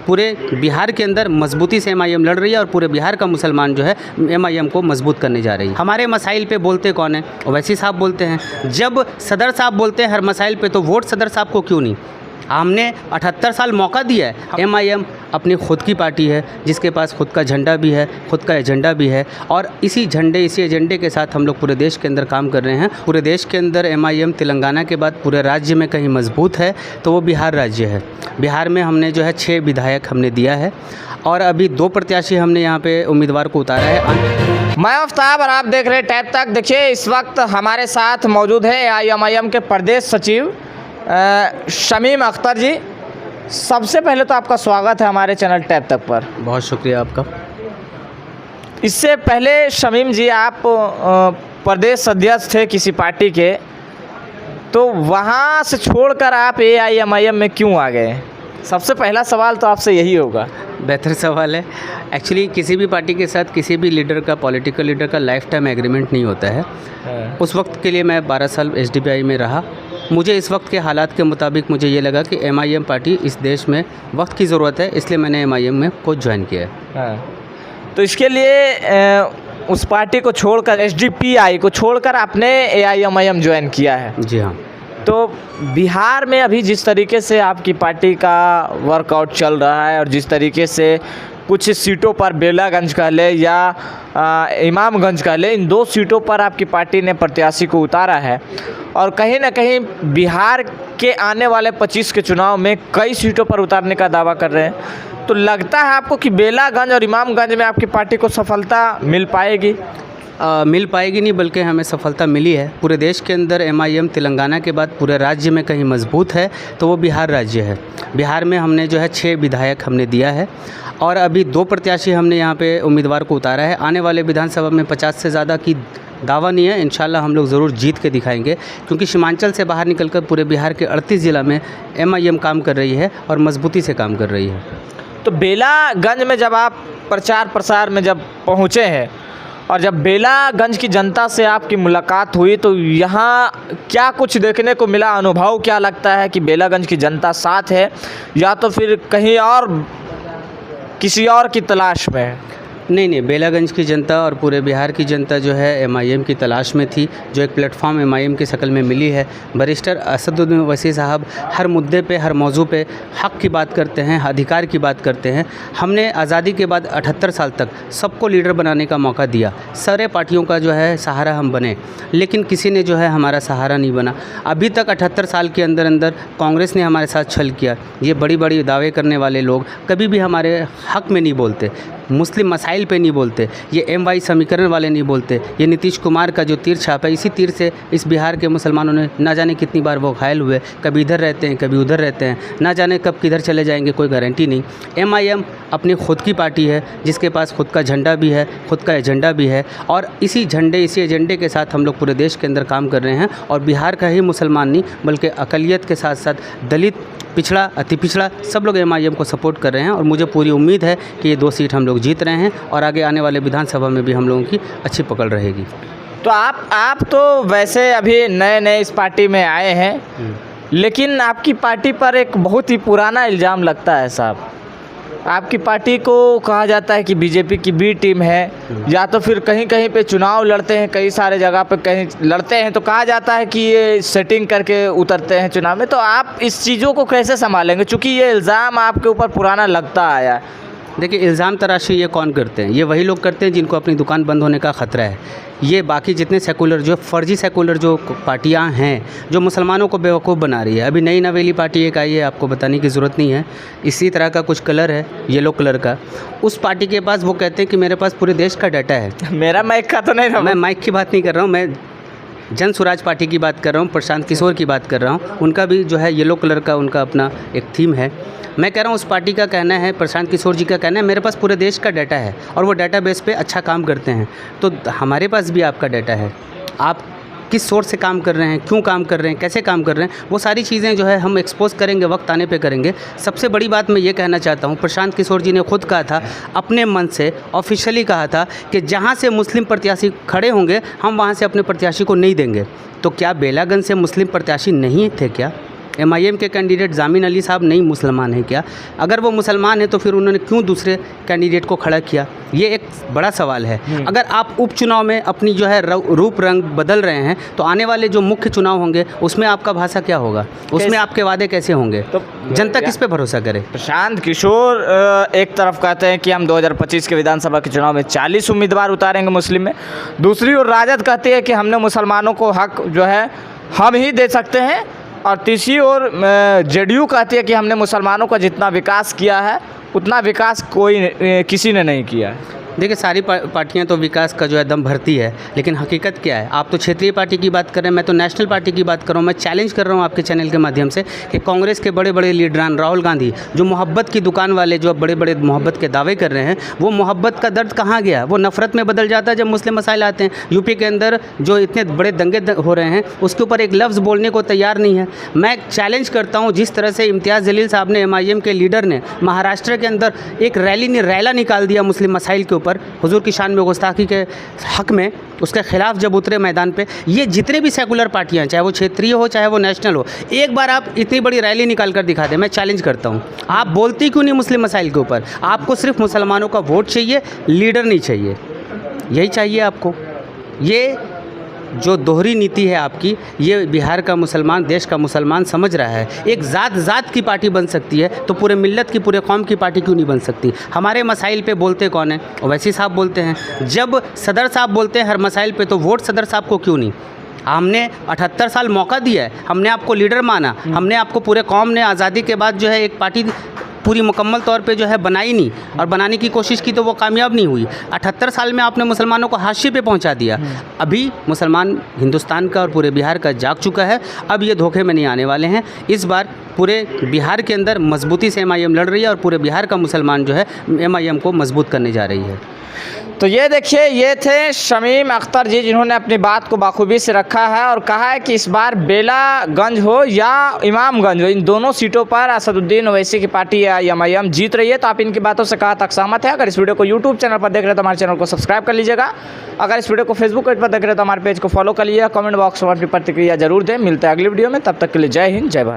पूरे बिहार के अंदर मजबूती से एमआईएम लड़ रही है और पूरे बिहार का मुसलमान जो है एमआईएम को मजबूत करने जा रही है। हमारे मसाइल पे बोलते कौन है? ओवैसी साहब बोलते हैं। जब सदर साहब बोलते हैं हर मसाइल पे, तो वोट सदर साहब को क्यों नहीं? हमने 78 साल मौका दिया है। एमआईएम अपनी खुद की पार्टी है जिसके पास खुद का झंडा भी है, खुद का एजेंडा भी है, और इसी एजेंडे के साथ हम लोग पूरे देश के अंदर काम कर रहे हैं। पूरे देश के अंदर एमआईएम तेलंगाना के बाद पूरे राज्य में कहीं मजबूत है तो वो बिहार राज्य है। बिहार में हमने जो है 6 विधायक हमने दिया है और अभी 2 प्रत्याशी हमने यहाँ पे उम्मीदवार को उतारा है। मैं आफ्ताब और आप देख रहे हैं टैब तक। देखिए, इस वक्त हमारे साथ मौजूद है एमआईएम के प्रदेश सचिव शमीम अख्तर जी। सबसे पहले तो आपका स्वागत है हमारे चैनल टैब तक पर। बहुत शुक्रिया आपका। इससे पहले शमीम जी, आप प्रदेश अध्यक्ष थे किसी पार्टी के, तो वहाँ से छोड़कर आप एमआईएम में क्यों आ गए? सबसे पहला सवाल तो आपसे यही होगा। बेहतर सवाल है। एक्चुअली किसी भी पार्टी के साथ किसी भी लीडर का, पॉलिटिकल लीडर का लाइफ टाइम एग्रीमेंट नहीं होता है। उस वक्त के लिए मैं 12 साल एसडीपीआई में रहा। मुझे इस वक्त के हालात के मुताबिक मुझे ये लगा कि एमआईएम पार्टी इस देश में वक्त की ज़रूरत है, इसलिए मैंने एमआईएम में को ज्वाइन किया है। तो इसके लिए उस पार्टी को छोड़कर, एसडीपीआई को छोड़कर आपने एमआईएम ज्वाइन किया है? जी हाँ। तो बिहार में अभी जिस तरीके से आपकी पार्टी का वर्कआउट चल रहा है और जिस तरीके से कुछ सीटों पर बेलागंज कह ले या इमामगंज कह ले, इन 2 सीटों पर आपकी पार्टी ने प्रत्याशी को उतारा है और कहीं ना कहीं बिहार के आने वाले 25 के चुनाव में कई सीटों पर उतारने का दावा कर रहे हैं, तो लगता है आपको कि बेलागंज और इमामगंज में आपकी पार्टी को सफलता मिल पाएगी? मिल पाएगी नहीं, बल्कि हमें सफलता मिली है। पूरे देश के अंदर एमआईएम तेलंगाना के बाद पूरे राज्य में कहीं मजबूत है तो वो बिहार राज्य है। बिहार में हमने जो है 6 विधायक हमने दिया है और अभी 2 प्रत्याशी हमने यहाँ पे उम्मीदवार को उतारा है। आने वाले विधानसभा में 50 से ज़्यादा की दावा नहीं है, इंशाल्लाह हम लोग ज़रूर जीत के दिखाएंगे, क्योंकि सीमांचल से बाहर निकलकर पूरे बिहार के 38 ज़िला में एमआईएम काम कर रही है और मजबूती से काम कर रही है। तो बेलागंज में जब आप प्रचार प्रसार में जब पहुँचे हैं और जब बेलागंज की जनता से आपकी मुलाकात हुई, तो यहाँ क्या कुछ देखने को मिला? अनुभव क्या लगता है कि बेलागंज की जनता साथ है या तो फिर कहीं और किसी और की तलाश में है? नहीं, बेलागंज की जनता और पूरे बिहार की जनता जो है एमआईएम की तलाश में थी, जो एक प्लेटफॉर्म एमआईएम की शक्ल में मिली है। बैरिस्टर असदुद्दीन ओवैसी साहब हर मुद्दे पे, हर मौजू पे हक़ की बात करते हैं, अधिकार की बात करते हैं। हमने आज़ादी के बाद 78 साल तक सबको लीडर बनाने का मौका दिया, सारे पार्टियों का जो है सहारा हम बने, लेकिन किसी ने जो है हमारा सहारा नहीं बना। अभी तक 78 साल के अंदर अंदर कांग्रेस ने हमारे साथ छल किया। ये बड़ी बड़ी दावे करने वाले लोग कभी भी हमारे हक़ में नहीं बोलते, मुस्लिम मसाइल पे नहीं बोलते, ये एमवाई समीकरण वाले नहीं बोलते। ये नीतीश कुमार का जो तीर छाप है, इसी तीर से इस बिहार के मुसलमानों ने ना जाने कितनी बार वो घायल हुए, कभी इधर रहते हैं कभी उधर रहते हैं, ना जाने कब किधर चले जाएंगे, कोई गारंटी नहीं। एमआईएम अपनी खुद की पार्टी है जिसके पास खुद का झंडा भी है, खुद का एजेंडा भी है, और इसी एजेंडे के साथ हम लोग पूरे देश के अंदर काम कर रहे हैं। और बिहार का ही मुसलमान नहीं बल्कि अक़लियत के साथ साथ दलित, पिछड़ा, अति पिछड़ा, सब लोग एमआईएम को सपोर्ट कर रहे हैं और मुझे पूरी उम्मीद है कि ये 2 सीट हम लोग जीत रहे हैं और आगे आने वाले विधानसभा में भी हम लोगों की अच्छी पकड़ रहेगी। तो आप तो वैसे अभी नए इस पार्टी में आए हैं, लेकिन आपकी पार्टी पर एक बहुत ही पुराना इल्ज़ाम लगता है साहब। आपकी पार्टी को कहा जाता है कि बीजेपी की बी टीम है, या तो फिर कहीं कहीं पे चुनाव लड़ते हैं, कई सारे जगह पे कहीं लड़ते हैं तो कहा जाता है कि ये सेटिंग करके उतरते हैं चुनाव में। तो आप इस चीज़ों को कैसे संभालेंगे, चूँकि ये इल्ज़ाम आपके ऊपर पुराना लगता आया है? देखिए, इल्ज़ाम तराशी ये कौन करते हैं? ये वही लोग करते हैं जिनको अपनी दुकान बंद होने का ख़तरा है। ये बाकी जितने सेकुलर, जो फर्जी सेकुलर जो पार्टियां हैं, जो मुसलमानों को बेवकूफ़ बना रही है। अभी नई नवेली पार्टी एक आई है, आपको बताने की ज़रूरत नहीं है, इसी तरह का कुछ कलर है, येलो कलर का। उस पार्टी के पास वो कहते हैं कि मेरे पास पूरे देश का डाटा है। मेरा माइक का तो नहीं था। मैं माइक की बात नहीं कर रहा हूँ, मैं जन स्वराज पार्टी की बात कर रहा हूँ, प्रशांत किशोर की बात कर रहा हूँ। उनका भी जो है येलो कलर का उनका अपना एक थीम है। मैं कह रहा हूँ उस पार्टी का कहना है, प्रशांत किशोर जी का कहना है, मेरे पास पूरे देश का डाटा है और वो डाटा बेस पे अच्छा काम करते हैं। तो हमारे पास भी आपका डाटा है, आप किस सोर्स से काम कर रहे हैं, क्यों काम कर रहे हैं, कैसे काम कर रहे हैं, वो सारी चीज़ें जो है हम एक्सपोज करेंगे, वक्त आने पे करेंगे। सबसे बड़ी बात मैं ये कहना चाहता हूँ, प्रशांत किशोर जी ने खुद कहा था, अपने मन से ऑफिशियली कहा था कि जहाँ से मुस्लिम प्रत्याशी खड़े होंगे हम वहाँ से अपने प्रत्याशी को नहीं देंगे। तो क्या बेलागंज से मुस्लिम प्रत्याशी नहीं थे क्या? MIM के कैंडिडेट जामिन अली साहब नहीं मुसलमान हैं क्या? अगर वो मुसलमान हैं तो फिर उन्होंने क्यों दूसरे कैंडिडेट को खड़ा किया? ये एक बड़ा सवाल है। अगर आप उपचुनाव में अपनी जो है रूप रंग बदल रहे हैं तो आने वाले जो मुख्य चुनाव होंगे उसमें आपका भाषा क्या होगा? उसमें आपके वादे कैसे होंगे? तो जनता किस पे भरोसा करे? प्रशांत किशोर एक तरफ कहते हैं कि हम 2025 के विधानसभा के चुनाव में 40 उम्मीदवार उतारेंगे मुस्लिम में, दूसरी ओर राजद कहती है कि हमने मुसलमानों को हक जो है हम ही दे सकते हैं, और तीसरी ओर JDU कहती है कि हमने मुसलमानों का जितना विकास किया है उतना विकास किसी ने नहीं किया है। देखिए, सारी पार्टियां तो विकास का जो है दम भरती है, लेकिन हकीकत क्या है? आप तो क्षेत्रीय पार्टी की बात कर रहे हैं, मैं तो नेशनल पार्टी की बात कर रहा हूँ। मैं चैलेंज कर रहा हूँ आपके चैनल के माध्यम से कि कांग्रेस के बड़े बड़े लीडरान राहुल गांधी, जो मोहब्बत की दुकान वाले, जो बड़े बड़े मोहब्बत के दावे कर रहे हैं, वो मोहब्बत का दर्द कहाँ गया? वो नफरत में बदल जाता है जब मुस्लिम मसाइल आते हैं। यूपी के अंदर जो इतने बड़े दंगे हो रहे हैं उसके ऊपर एक लफ्ज़ बोलने को तैयार नहीं है। मैं चैलेंज करता हूँ, जिस तरह से इम्तियाज़ जलील साहब ने, MIM के लीडर ने महाराष्ट्र के अंदर एक रैला निकाल दिया मुस्लिम मसाइल के ऊपर, हुजूर की शान में गुस्ताखी के हक़ में, उसके ख़िलाफ़ जब उतरे मैदान पे, ये जितने भी सेकुलर पार्टियां हैं, चाहे वो क्षेत्रीय हो चाहे वो नेशनल हो, एक बार आप इतनी बड़ी रैली निकाल कर दिखा दें। मैं चैलेंज करता हूं, आप बोलती क्यों नहीं मुस्लिम मसाइल के ऊपर? आपको सिर्फ मुसलमानों का वोट चाहिए, लीडर नहीं चाहिए। यही चाहिए आपको। ये जो दोहरी नीति है आपकी, ये बिहार का मुसलमान, देश का मुसलमान समझ रहा है। एक ज़ात की पार्टी बन सकती है तो पूरे मिल्लत की, पूरे कौम की पार्टी क्यों नहीं बन सकती? हमारे मसाइल पे बोलते कौन है? ओवैसी साहब बोलते हैं। जब सदर साहब बोलते हैं हर मसाइल पे, तो वोट सदर साहब को क्यों नहीं? हमने 78 साल मौका दिया है, हमने आपको लीडर माना, हमने आपको, पूरे कौम ने आज़ादी के बाद जो है एक पार्टी पूरी मुकम्मल तौर पे जो है बनाई नहीं, और बनाने की कोशिश की तो वो कामयाब नहीं हुई। 78 साल में आपने मुसलमानों को हाशिए पे पहुंचा दिया। अभी मुसलमान हिंदुस्तान का और पूरे बिहार का जाग चुका है। अब ये धोखे में नहीं आने वाले हैं। इस बार पूरे बिहार के अंदर मजबूती से MIM लड़ रही है, और पूरे बिहार का मुसलमान जो है MIM को मजबूत करने जा रही है। तो ये देखिए, ये थे शमीम अख्तर जी, जिन्होंने अपनी बात को बाखूबी से रखा है और कहा है कि इस बार बेलागंज हो या इमामगंज हो, इन दोनों सीटों पर असदुद्दीन ओवैसी की पार्टी या MIM जीत रही है। तो आप इनकी बातों से कहाँ तक सहमत है? अगर इस वीडियो को यूट्यूब चैनल पर देख रहे हैं तो हमारे चैनल को सब्सक्राइब कर लीजिएगा। अगर इस वीडियो को फेसबुक पेज पर देख रहे हैं तो हमारे पेज को फॉलो कर लीजिएगा। कमेंट बॉक्स में अपनी प्रतिक्रिया जरूर दें। मिलते हैं अगली वीडियो में, तब तक के लिए जय हिंद, जय भारत।